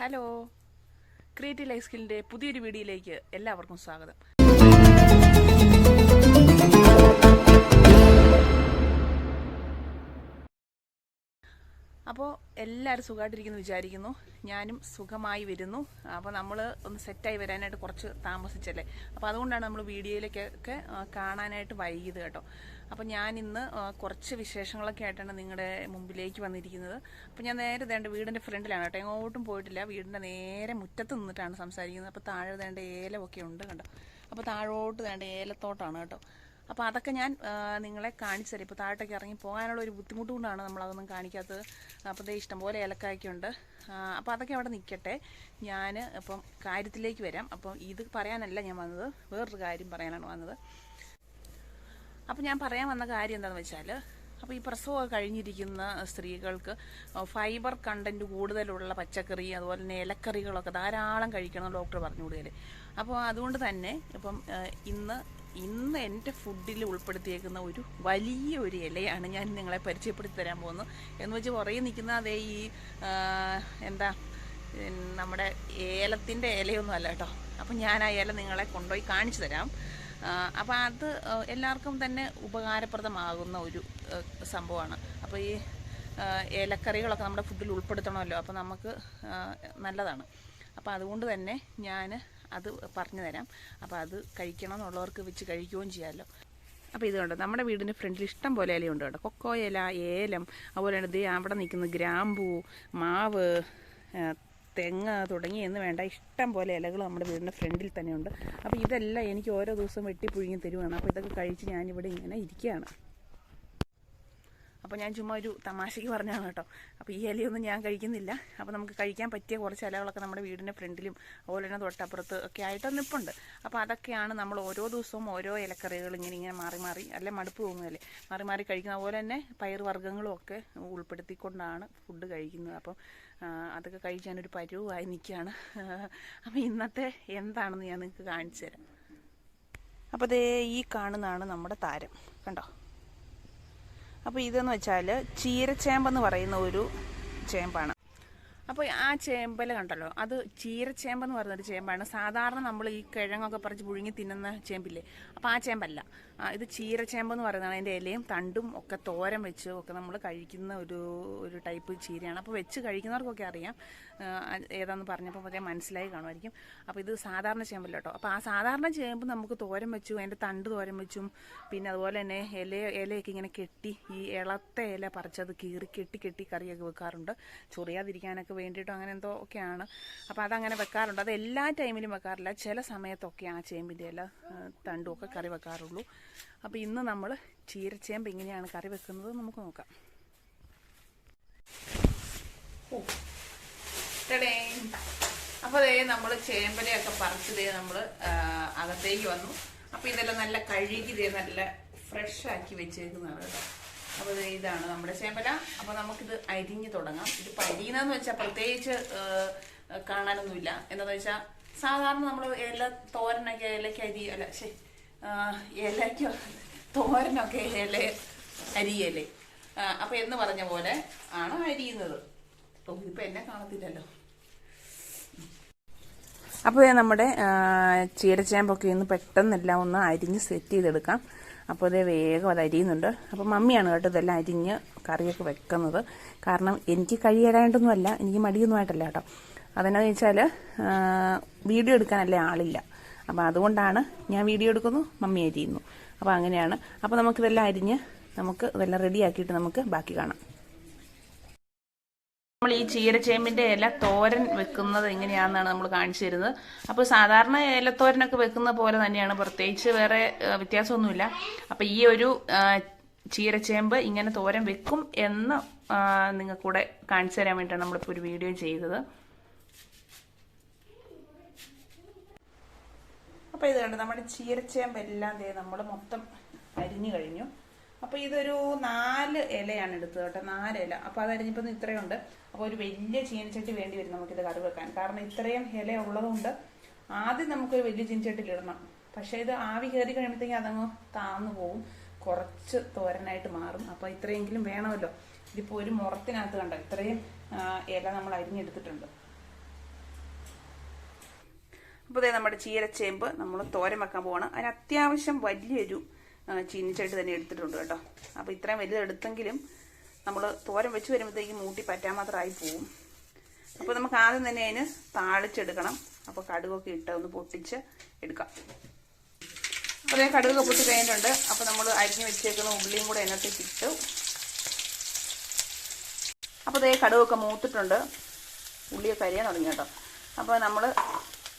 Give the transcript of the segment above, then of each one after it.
Hello, creative life സ്കില്ലിൻ്റെ പുതിയൊരു വീഡിയോയിലേക്ക് എല്ലാവർക്കും സ്വാഗതം. അപ്പോൾ എല്ലാവരും സുഖമായിട്ടിരിക്കുന്നു വിചാരിക്കുന്നു. ഞാനും സുഖമായി വരുന്നു. അപ്പോൾ നമ്മൾ ഒന്ന് സെറ്റായി വരാനായിട്ട് കുറച്ച് താമസിച്ചല്ലേ, അപ്പോൾ അതുകൊണ്ടാണ് നമ്മൾ വീഡിയോയിലേക്കൊക്കെ കാണാനായിട്ട് വൈകിയത് കേട്ടോ. അപ്പോൾ ഞാനിന്ന് കുറച്ച് വിശേഷങ്ങളൊക്കെ ആയിട്ടാണ് നിങ്ങളുടെ മുമ്പിലേക്ക് വന്നിരിക്കുന്നത്. അപ്പോൾ ഞാൻ നേരെ വേണ്ട വീടിൻ്റെ ഫ്രണ്ടിലാണ് കേട്ടോ, എങ്ങോട്ടും പോയിട്ടില്ല. വീടിൻ്റെ നേരെ മുറ്റത്ത് നിന്നിട്ടാണ് സംസാരിക്കുന്നത്. അപ്പോൾ താഴെ വേണ്ട ഏലമൊക്കെ ഉണ്ട് കണ്ടോ. അപ്പോൾ താഴോട്ട് വേണ്ട ഏലത്തോട്ടാണ് കേട്ടോ. അപ്പോൾ അതൊക്കെ ഞാൻ നിങ്ങളെ കാണിച്ചു തരാം. ഇപ്പോൾ താഴോട്ടൊക്കെ ഇറങ്ങി പോകാനുള്ള ഒരു ബുദ്ധിമുട്ട് കൊണ്ടാണ് നമ്മളതൊന്നും കാണിക്കാത്തത്. അപ്പോൾ ദേ ഇഷ്ടംപോലെ ഏലക്കായൊക്കെ ഉണ്ട്. അപ്പോൾ അതൊക്കെ അവിടെ നിൽക്കട്ടെ, ഞാൻ ഇപ്പം കാര്യത്തിലേക്ക് വരാം. അപ്പോൾ ഇത് പറയാനല്ല ഞാൻ വന്നത്, വേറൊരു കാര്യം പറയാനാണ് വന്നത്. അപ്പോൾ ഞാൻ പറയാൻ വന്ന കാര്യം എന്താണെന്ന് വെച്ചാൽ, അപ്പോൾ ഈ പ്രസവമൊക്കെ കഴിഞ്ഞിരിക്കുന്ന സ്ത്രീകൾക്ക് ഫൈബർ കണ്ടൻറ്റ് കൂടുതലുള്ള പച്ചക്കറി അതുപോലെ തന്നെ ഇലക്കറികളൊക്കെ ധാരാളം കഴിക്കണം ഡോക്ടർ പറഞ്ഞു കൊടുക്കല്. അപ്പോൾ അതുകൊണ്ട് തന്നെ ഇപ്പം ഇന്ന് എൻ്റെ ഫുഡിൽ ഉൾപ്പെടുത്തിയേക്കുന്ന ഒരു വലിയ ഒരു ഇലയാണ് ഞാൻ നിങ്ങളെ പരിചയപ്പെടുത്തി തരാൻ പോകുന്നത്. എന്ന് വെച്ച് കുറേ നിൽക്കുന്ന അതേ ഈ എന്താ നമ്മുടെ ഏലത്തിൻ്റെ ഇലയൊന്നും അല്ല കേട്ടോ. അപ്പം ഞാൻ ആ ഇല നിങ്ങളെ കൊണ്ടുപോയി കാണിച്ചു തരാം. അപ്പോൾ അത് എല്ലാവർക്കും തന്നെ ഉപകാരപ്രദമാകുന്ന ഒരു സംഭവമാണ്. അപ്പോൾ ഈ ഇലക്കറികളൊക്കെ നമ്മുടെ ഫുഡിൽ ഉൾപ്പെടുത്തണമല്ലോ, അപ്പോൾ നമുക്ക് നല്ലതാണ്. അപ്പോൾ അതുകൊണ്ട് തന്നെ ഞാൻ അത് പറഞ്ഞു തരാം. അപ്പോൾ അത് കഴിക്കണം എന്നുള്ളവർക്ക് വെച്ച് കഴിക്കുകയും ചെയ്യാമല്ലോ. അപ്പോൾ ഇത് കണ്ടോ, നമ്മുടെ വീടിൻ്റെ ഫ്രണ്ടിൽ ഇഷ്ടം പോലെ ഇലയുണ്ട് കേട്ടോ. കൊക്കോ ഇല, ഏലം, അതുപോലെ തന്നെ ദേ അവിടെ നിൽക്കുന്ന ഗ്രാമ്പൂ, മാവ്, തെങ്ങ് തുടങ്ങി എന്ന് വേണ്ട ഇഷ്ടം പോലെ ഇലകൾ നമ്മുടെ വീടിൻ്റെ ഫ്രണ്ടിൽ തന്നെയുണ്ട്. അപ്പോൾ ഇതെല്ലാം എനിക്ക് ഓരോ ദിവസവും വെട്ടിപ്പുഴുങ്ങി തരുവാണ്. അപ്പോൾ ഇതൊക്കെ കഴിച്ച് ഞാനിവിടെ ഇങ്ങനെ ഇരിക്കുകയാണ്. അപ്പോൾ ഞാൻ ചുമ്മാ ഒരു തമാശയ്ക്ക് പറഞ്ഞാണ് കേട്ടോ. അപ്പോൾ ഈ ഇലയൊന്നും ഞാൻ കഴിക്കുന്നില്ല. അപ്പോൾ നമുക്ക് കഴിക്കാൻ പറ്റിയ കുറച്ച് ഇലകളൊക്കെ നമ്മുടെ വീടിൻ്റെ ഫ്രണ്ടിലും അതുപോലെ തന്നെ തൊട്ടപ്പുറത്ത് ഒക്കെ ആയിട്ട് നിൽപ്പുണ്ട്. അപ്പോൾ അതൊക്കെയാണ് നമ്മൾ ഓരോ ദിവസവും ഓരോ ഇലക്കറികൾ ഇങ്ങനെ മാറി മാറി, അല്ലെ മടുപ്പ് തോന്നുകയല്ലേ, മാറി മാറി കഴിക്കുന്ന പോലെ തന്നെ പയറുവർഗ്ഗങ്ങളും ഒക്കെ ഉൾപ്പെടുത്തിക്കൊണ്ടാണ് ഫുഡ് കഴിക്കുന്നത്. അപ്പം അതൊക്കെ കഴിച്ച് ഞാനൊരു പരുവായി നിൽക്കുകയാണ്. അപ്പോൾ ഇന്നത്തെ എന്താണെന്ന് ഞാൻ നിങ്ങൾക്ക് കാണിച്ചു തരാം. അപ്പോൾ ദേ ഈ കാണുന്നതാണ് നമ്മുടെ താരം കണ്ടോ. അപ്പോൾ ഇതെന്ന് വെച്ചാൽ ചീരച്ചേമ്പെന്ന് പറയുന്ന ഒരു ചേമ്പാണ്. അപ്പോൾ ആ ചേമ്പല കണ്ടല്ലോ, അത് ചീരച്ചേമ്പെന്ന് പറയുന്നൊരു ചേമ്പാണ്. സാധാരണ നമ്മൾ ഈ കിഴങ്ങൊക്കെ പറിച്ച് പുഴുങ്ങി തിന്നുന്ന ചേമ്പില്ലേ, അപ്പോൾ ആ ചേമ്പല്ല. ഇത് ചീരച്ചേമ്പെന്ന് പറയുന്നതാണ്. അതിൻ്റെ ഇലയും തണ്ടും ഒക്കെ തോരൻ വെച്ച് ഒക്കെ നമ്മൾ കഴിക്കുന്ന ഒരു ടൈപ്പ് ചീരയാണ്. അപ്പോൾ വെച്ച് കഴിക്കുന്നവർക്കൊക്കെ അറിയാം, ഏതാണെന്ന് പറഞ്ഞപ്പോൾ അതേ മനസ്സിലായി കാണുമായിരിക്കും. അപ്പോൾ ഇത് സാധാരണ ചേമ്പല്ല കേട്ടോ. അപ്പോൾ ആ സാധാരണ ചേമ്പ് നമുക്ക് തോരൻ വെച്ചു, അതിൻ്റെ തണ്ട് തോരൻ വെച്ചും പിന്നെ അതുപോലെ തന്നെ ഇലയൊക്കെ ഇങ്ങനെ കെട്ടി, ഈ ഇളത്തെ ഇല പറിച്ചത് കീറി കെട്ടി കറിയൊക്കെ വെക്കാറുണ്ട്, ചൊറിയാതിരിക്കാനൊക്കെ വേണ്ടിയിട്ടോ അങ്ങനെ എന്തോ ഒക്കെയാണ്. അപ്പോൾ അതങ്ങനെ വെക്കാറുണ്ട്. അത് എല്ലാ ടൈമിലും വെക്കാറില്ല, ചില സമയത്തൊക്കെ ആ ചേമ്പിൻ്റെ ഇല തണ്ടും ഒക്കെ കറി വെക്കാറുള്ളൂ. അപ്പോൾ ഇന്ന് നമ്മൾ ചീരച്ചേമ്പ് എങ്ങനെയാണ് കറി വെക്കുന്നത് നമുക്ക് നോക്കാം. അപ്പോൾ അതേ നമ്മൾ ചേമ്പലയൊക്കെ പറിച്ചതേ നമ്മൾ അകത്തേക്ക് വന്നു. അപ്പോൾ ഇതെല്ലാം നല്ല കഴുകി നല്ല ഫ്രഷ് ആക്കി വെച്ചേക്കുന്നതാണ് കേട്ടോ. അപ്പോൾ ഇതാണ് നമ്മുടെ ചേമ്പല. അപ്പോൾ നമുക്കിത് അരിഞ്ഞ് തുടങ്ങാം. ഇത് അരിയുന്നതെന്ന് വെച്ചാൽ പ്രത്യേകിച്ച് കാണാനൊന്നുമില്ല. എന്താണെന്ന് വെച്ചാൽ സാധാരണ നമ്മൾ ഇല തോരനൊക്കെ ഇലയ്ക്ക് തോരനൊക്കെ അരിയല്ലേ, അപ്പോൾ എന്ന് പറഞ്ഞ പോലെ ആണ് അരിയുന്നത്. ഇപ്പം എന്നെ കാണത്തില്ലല്ലോ. അപ്പോൾ നമ്മുടെ ചീരച്ചേമ്പൊക്കെ ഒന്ന് പെട്ടെന്നെല്ലാം ഒന്ന് അരിഞ്ഞ് സെറ്റ് ചെയ്തെടുക്കാം. അപ്പോൾ അതേ വേഗം അത് അരിയുന്നുണ്ട്. അപ്പോൾ മമ്മിയാണ് കേട്ടോ ഇതെല്ലാം അരിഞ്ഞ് കറിയൊക്കെ വെക്കുന്നത്. കാരണം എനിക്ക് കഴിയാനായിട്ടൊന്നുമല്ല, എനിക്ക് മടിയൊന്നുമായിട്ടല്ല കേട്ടോ. അതെന്നാന്ന് വെച്ചാൽ വീഡിയോ എടുക്കാനല്ലേ ആളില്ല. അപ്പോൾ അതുകൊണ്ടാണ് ഞാൻ വീഡിയോ എടുക്കുന്നു, മമ്മി അരിയുന്നു. അപ്പോൾ അങ്ങനെയാണ്. അപ്പോൾ നമുക്കിതെല്ലാം അരിഞ്ഞ് നമുക്ക് ഇതെല്ലാം റെഡിയാക്കിയിട്ട് നമുക്ക് ബാക്കി കാണാം. നമ്മൾ ഈ ചീരച്ചേമ്പിൻ്റെ ഇല തോരൻ വെക്കുന്നത് എങ്ങനെയാണെന്നാണ് നമ്മൾ കാണിച്ചു തരുന്നത്. അപ്പോൾ സാധാരണ ഇലത്തോരനൊക്കെ വെക്കുന്ന പോലെ തന്നെയാണ്, പ്രത്യേകിച്ച് വേറെ വ്യത്യാസമൊന്നുമില്ല. അപ്പോൾ ഈ ഒരു ചീരച്ചേമ്പ് ഇങ്ങനെ തോരൻ വെക്കും എന്ന് നിങ്ങൾക്കൂടെ കാണിച്ചു തരാൻ വേണ്ടിയിട്ടാണ് നമ്മളിപ്പോൾ ഒരു വീഡിയോ ചെയ്തത്. അപ്പോൾ ഇത് കണ്ട് നമ്മുടെ ചീരച്ചേമ്പെല്ലാം നമ്മൾ മൊത്തം അരിഞ്ഞു കഴിഞ്ഞു. അപ്പോൾ ഇതൊരു 4 ഇലയാണ് എടുത്തത് കേട്ടോ, 4 ഇല. അപ്പോൾ അതരിഞ്ഞപ്പോൾ ഇത്രയുണ്ട്. അപ്പോൾ ഒരു വലിയ ചീനച്ചട്ടി വേണ്ടി വരും നമുക്കിത് കറി വെക്കാൻ. കാരണം ഇത്രയും ഇല ഉള്ളതുകൊണ്ട് ആദ്യം നമുക്കൊരു വലിയ ചീനച്ചട്ടിയിലിടണം. പക്ഷേ ഇത് ആവി കയറി കഴിയുമ്പോഴത്തേക്കും അതങ്ങ് താന്നു പോകും, കുറച്ച് തോരനായിട്ട് മാറും. അപ്പോൾ ഇത്രയെങ്കിലും വേണമല്ലോ. ഇതിപ്പോൾ ഒരു മുറത്തിനകത്ത് കണ്ടോ ഇത്രയും ഇല നമ്മൾ അരിഞ്ഞെടുത്തിട്ടുണ്ട്. അപ്പോൾ ഇതേ നമ്മുടെ ചീരച്ചേമ്പ് നമ്മൾ തോരൻ വെക്കാൻ പോവാണ്. അതിന് അത്യാവശ്യം വലിയൊരു ചീനിച്ചട്ടി തന്നെ എടുത്തിട്ടുണ്ട് കേട്ടോ. അപ്പോൾ ഇത്രയും വലുതെടുത്തെങ്കിലും നമ്മൾ തോരൻ വെച്ച് വരുമ്പോഴത്തേക്കും മൂട്ടി പറ്റാൻ മാത്രമായി പോവും. അപ്പോൾ നമുക്ക് ആദ്യം തന്നെ അതിന് താളിച്ചെടുക്കണം. അപ്പോൾ കടുകൊക്കെ ഇട്ട് ഒന്ന് പൊട്ടിച്ച് എടുക്കാം. അപ്പോൾ അതേ കടുകൊക്കെ പൊട്ടി കഴിഞ്ഞിട്ടുണ്ട്. അപ്പോൾ നമ്മൾ അരിഞ്ഞ് വെച്ചേക്കുന്ന ഉള്ളിയും കൂടെ അതിനകത്തേക്ക് ഇട്ടു. അപ്പോൾ അതേ കടുകൊക്കെ മൂത്തിട്ടുണ്ട്, ഉള്ളിയൊക്കെ അരിയാൻ തുടങ്ങി കേട്ടോ. അപ്പോൾ നമ്മൾ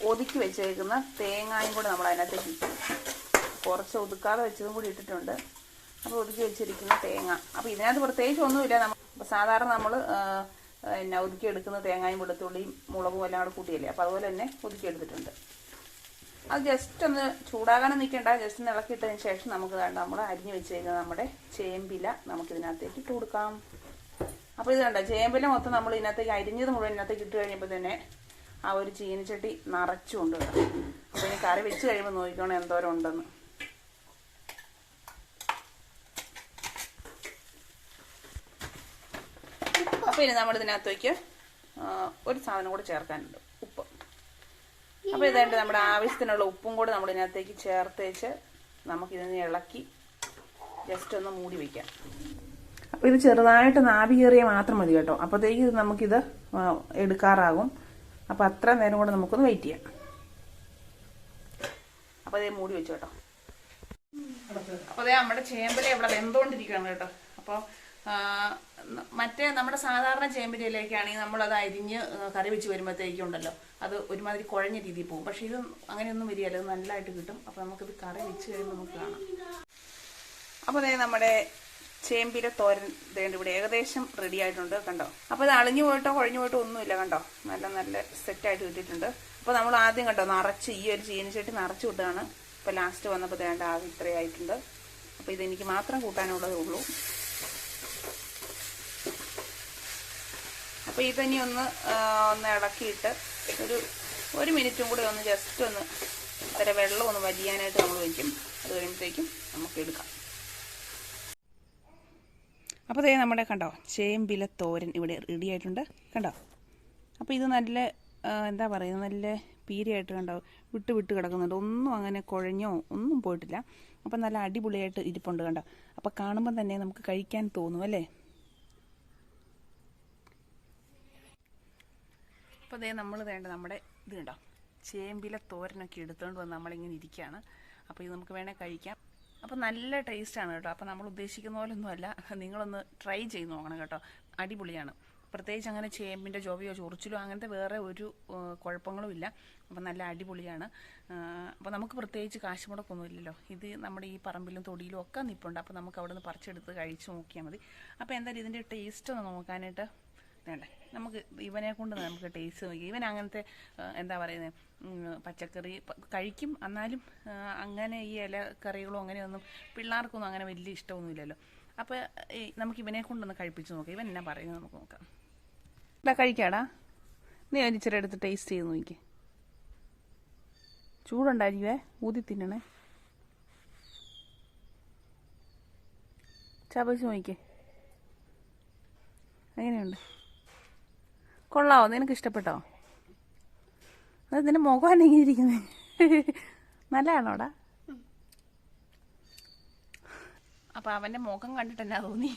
ഒതുക്കി വെച്ചേക്കുന്ന തേങ്ങായും കൂടെ നമ്മൾ അതിനകത്തേക്ക് ഇട്ടു. കുറച്ച് ഒതുക്കാതെ വെച്ചതും കൂടി ഇട്ടിട്ടുണ്ട്. അപ്പോൾ ഒതുക്കി വെച്ചിരിക്കുന്ന തേങ്ങ, അപ്പോൾ ഇതിനകത്ത് പ്രത്യേകിച്ച് ഒന്നുമില്ല. നമ്മൾ സാധാരണ നമ്മൾ ഒതുക്കി എടുക്കുന്ന തേങ്ങയും വെളുത്തുള്ളിയും മുളകും എല്ലാം കൂടെ കൂട്ടിയല്ലേ, അപ്പോൾ അതുപോലെ തന്നെ ഒതുക്കി എടുത്തിട്ടുണ്ട്. അത് ജസ്റ്റ് ഒന്ന് ചൂടാകാനും നിൽക്കേണ്ട, ജസ്റ്റ് ഒന്ന് ഇളക്കിയിട്ടതിന് ശേഷം നമുക്ക് വേണ്ട നമ്മൾ അരിഞ്ഞ് വെച്ചേക്കുന്ന നമ്മുടെ ചേമ്പില നമുക്കിതിനകത്തേക്ക് ഇട്ട് കൊടുക്കാം. അപ്പോൾ ഇത് കണ്ടോ, ചേമ്പില മൊത്തം നമ്മൾ ഇതിനകത്തേക്ക് അരിഞ്ഞത് മുഴുവൻ ഇതിനകത്തേക്ക് ഇട്ട് കഴിയുമ്പോൾ തന്നെ ആ ഒരു ചീനിച്ചട്ടി നിറച്ചുകൊണ്ട് കേട്ടോ. അപ്പോൾ ഇനി കറി വെച്ച് കഴിയുമ്പോൾ നോക്കിക്കോണം എന്തോരം ഉണ്ടെന്ന്. അപ്പോൾ ഇനി നമ്മൾ ഇതിനകത്തേക്ക് ഒരു സാധനം കൂടെ ചേർക്കാനുണ്ട്, ഉപ്പ്. അപ്പോൾ ഇതായിട്ട് നമ്മുടെ ആവശ്യത്തിനുള്ള ഉപ്പും കൂടെ നമ്മൾ ഇതിനകത്തേക്ക് ചേർത്തേച്ച് നമുക്കിതിനെ ഇളക്കി ജസ്റ്റ് ഒന്ന് മൂടി വയ്ക്കാം. അപ്പോൾ ഇത് ചെറുതായിട്ട് നാവി കയറിയാൽ മാത്രം മതി കേട്ടോ. അപ്പോഴത്തേക്ക് നമുക്കിത് എടുക്കാറാകും. അപ്പോൾ അത്ര നേരം കൂടെ നമുക്കൊന്ന് വെയിറ്റ് ചെയ്യാം. അപ്പോൾ അതേ മൂടി വെച്ചു കേട്ടോ. അപ്പോൾ അതേ നമ്മുടെ ചേമ്പല ഇവിടെ വെന്തുകൊണ്ടിരിക്കുകയാണ് കേട്ടോ. അപ്പോൾ മറ്റേ നമ്മുടെ സാധാരണ ചേമ്പിലയിലേക്കാണെങ്കിൽ നമ്മളത് അരിഞ്ഞ് കറി വെച്ച് വരുമ്പോഴത്തേക്കുണ്ടല്ലോ അത് ഒരുമാതിരി കുഴഞ്ഞ രീതിയിൽ പോകും. പക്ഷേ ഇത് അങ്ങനെയൊന്നും വരികയല്ല, ഇത് നല്ലതായിട്ട് കിട്ടും. അപ്പോൾ നമുക്കിത് കറി വെച്ച് കഴിയുമ്പോൾ നമുക്ക് കാണാം. അപ്പോൾ അതേ നമ്മുടെ ചേമ്പില തോരൻ ദേണ്ട് ഇവിടെ ഏകദേശം റെഡി ആയിട്ടുണ്ട് കണ്ടോ. അപ്പോൾ ഇത് അളിഞ്ഞു പോയിട്ടോ കുഴഞ്ഞു പോയിട്ടോ ഒന്നുമില്ല കണ്ടോ, നല്ല സെറ്റായിട്ട് കിട്ടിയിട്ടുണ്ട്. അപ്പോൾ നമ്മൾ ആദ്യം കണ്ടോ നിറച്ച് ഈ ഒരു ചീനിച്ചട്ടി നിറച്ച് വിട്ടതാണ്. ഇപ്പോൾ ലാസ്റ്റ് വന്നപ്പോൾ ദേണ്ട ആകെ ഇത്രയായിട്ടുണ്ട്. അപ്പോൾ ഇതെനിക്ക് മാത്രം കൂട്ടാനുള്ളതേ ഉള്ളൂ. അപ്പോൾ ഇതനി ഒന്ന് ഇളക്കിയിട്ട് ഒരു മിനിറ്റും കൂടി ഒന്ന് ജസ്റ്റ് ഒന്ന് ഇത്ര വെള്ളം ഒന്ന് വലിയാനായിട്ട് നമ്മൾ വയ്ക്കും. അത് കഴിയുമ്പോഴത്തേക്കും നമുക്ക് എടുക്കാം. അപ്പോൾ അതേ നമ്മുടെ കണ്ടോ ചേമ്പില തോരൻ ഇവിടെ റെഡി ആയിട്ടുണ്ട് കണ്ടോ. അപ്പോൾ ഇത് നല്ല എന്താ പറയുക, നല്ല പീരിയായിട്ട് കണ്ടോ വിട്ട് കിടക്കുന്നുണ്ട്. ഒന്നും അങ്ങനെ കുഴഞ്ഞോ ഒന്നും പോയിട്ടില്ല. അപ്പം നല്ല അടിപൊളിയായിട്ട് ഇരിപ്പുണ്ട് കണ്ടോ. അപ്പോൾ കാണുമ്പോൾ തന്നെ നമുക്ക് കഴിക്കാൻ തോന്നും അല്ലേ. അപ്പോൾ അതേ നമ്മൾ വേണ്ട നമ്മുടെ ഇത് കണ്ടോ ചേമ്പില തോരനൊക്കെ എടുത്തുകൊണ്ട് വന്ന് നമ്മളിങ്ങനെ ഇരിക്കുകയാണ്. അപ്പോൾ ഇത് നമുക്ക് വേണേൽ കഴിക്കാം. അപ്പോൾ നല്ല ടേസ്റ്റാണ് കേട്ടോ. അപ്പോൾ നമ്മൾ ഉദ്ദേശിക്കുന്ന പോലൊന്നുമല്ല, നിങ്ങളൊന്ന് ട്രൈ ചെയ്ത് നോക്കണം കേട്ടോ. അടിപൊളിയാണ്. പ്രത്യേകിച്ച് അങ്ങനെ ചേമ്പിൻ്റെ ചൊവയോ ചൊറിച്ചിലോ അങ്ങനത്തെ വേറെ ഒരു കുഴപ്പങ്ങളും ഇല്ല. അപ്പോൾ നല്ല അടിപൊളിയാണ്. അപ്പോൾ നമുക്ക് പ്രത്യേകിച്ച് കാശ് മുടക്കൊന്നുമില്ലല്ലോ. ഇത് നമ്മുടെ ഈ പറമ്പിലും തൊടിയിലും ഒക്കെ നിൽപ്പുണ്ട്. അപ്പോൾ നമുക്ക് അവിടെ നിന്ന് പറിച്ചെടുത്ത് കഴിച്ച് നോക്കിയാൽ മതി. അപ്പോൾ എന്തായാലും ഇതിൻ്റെ ടേസ്റ്റ് ഒന്ന് നോക്കാനായിട്ട് വേണ്ടേ, നമുക്ക് ഇവനെ കൊണ്ട് നമുക്ക് ടേസ്റ്റ് നോക്കി. ഇവൻ അങ്ങനത്തെ എന്താ പറയുന്നത് പച്ചക്കറി കഴിക്കും, എന്നാലും അങ്ങനെ ഈ ഇലക്കറികളോ അങ്ങനെയൊന്നും പിള്ളേർക്കൊന്നും അങ്ങനെ വലിയ ഇഷ്ടമൊന്നുമില്ലല്ലോ. അപ്പോൾ നമുക്ക് ഇവനെ കൊണ്ടൊന്ന് കഴിപ്പിച്ച് നോക്കാം. ഇവൻ എന്നാ പറയുന്നത് നമുക്ക് നോക്കാം. ഇതാ കഴിക്കാടാ, നീ ഇച്ചിരി എടുത്ത് ടേസ്റ്റ് ചെയ്ത് നോക്കി. ചൂടുണ്ടായിരിക്കുവേ, ഊതി തിന്നണേ. ചവച്ച് നോക്കിക്കേ, എങ്ങനെയുണ്ട്? കൊള്ളാവോ? നിനക്ക് ഇഷ്ടപ്പെട്ടോ? അത് നിന്റെ മുഖം അല്ലെങ്കിലും ഇരിക്കുന്നത് നല്ലതാണോടാ? അപ്പം അവൻ്റെ മുഖം കണ്ടിട്ട് എന്നാ തോന്നി?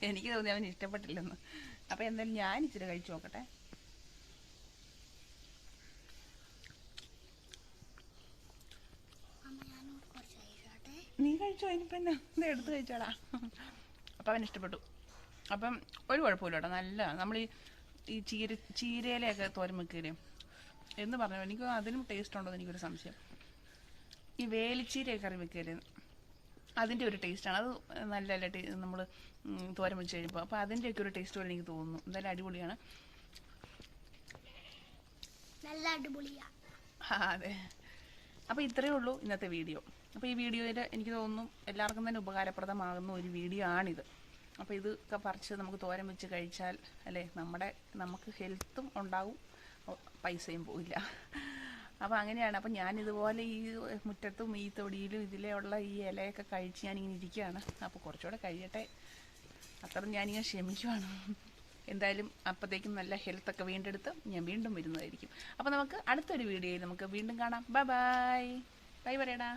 എനിക്ക് തോന്നി അവന് ഇഷ്ടപ്പെട്ടില്ലെന്ന്. അപ്പം എന്തായാലും ഞാൻ ഇച്ചിരി കഴിച്ചു നോക്കട്ടെ. നീ കഴിച്ചോ? അതിനിപ്പം എന്നാ, ഇത് എടുത്ത് കഴിച്ചോടാ. അപ്പം അവന് ഇഷ്ടപ്പെട്ടു. അപ്പം ഒരു കുഴപ്പമില്ല കേട്ടോ, നല്ലതാണ്. നമ്മൾ ഈ ചീരയിലൊക്കെ തോരൻ വെക്കുകയില്ലേ എന്ന് പറഞ്ഞു, എനിക്ക് അതിനും ടേസ്റ്റ് ഉണ്ടോ എന്ന് എനിക്കൊരു സംശയം. ഈ വേലിച്ചീരയൊക്കെ കറി വെക്കുകയില്ലേ, അതിൻ്റെ ഒരു ടേസ്റ്റാണ്. അത് നല്ല നമ്മൾ തോരൻ വെച്ച് കഴിയുമ്പോൾ അപ്പോൾ അതിൻ്റെയൊക്കെ ഒരു ടേസ്റ്റ് പോലെ എനിക്ക് തോന്നുന്നു. എന്തായാലും അടിപൊളിയാണ്, നല്ല അടിപൊളിയാണ്. അതെ. അപ്പോൾ ഇത്രയേ ഉള്ളൂ ഇന്നത്തെ വീഡിയോ. അപ്പോൾ ഈ വീഡിയോയിൽ എനിക്ക് തോന്നുന്നു എല്ലാവർക്കും തന്നെ ഉപകാരപ്രദമാകുന്ന ഒരു വീഡിയോ ആണിത്. അപ്പോൾ ഇതൊക്കെ പറിച്ച് നമുക്ക് തോരൻ വെച്ച് കഴിച്ചാൽ അല്ലേ നമുക്ക് ഹെൽത്തും ഉണ്ടാവും, പൈസയും പോവില്ല. അപ്പോൾ അങ്ങനെയാണ്. അപ്പോൾ ഞാനിതുപോലെ ഈ മുറ്റത്തും ഈ തൊടിയിലും ഇതിലെയുള്ള ഈ ഇലയൊക്കെ കഴിച്ച് ഞാനിങ്ങനെ ഇരിക്കുകയാണ്. അപ്പോൾ കുറച്ചുകൂടെ കഴിയട്ടെ, അത്ര ഞാനിങ്ങനെ ക്ഷമിക്കുവാണ്. എന്തായാലും അപ്പോഴത്തേക്കും നല്ല ഹെൽത്തൊക്കെ വീണ്ടെടുത്ത് ഞാൻ വീണ്ടും വരുന്നതായിരിക്കും. അപ്പോൾ നമുക്ക് അടുത്തൊരു വീഡിയോയിൽ നമുക്ക് വീണ്ടും കാണാം. Bye bye. ബൈ പറയടാ.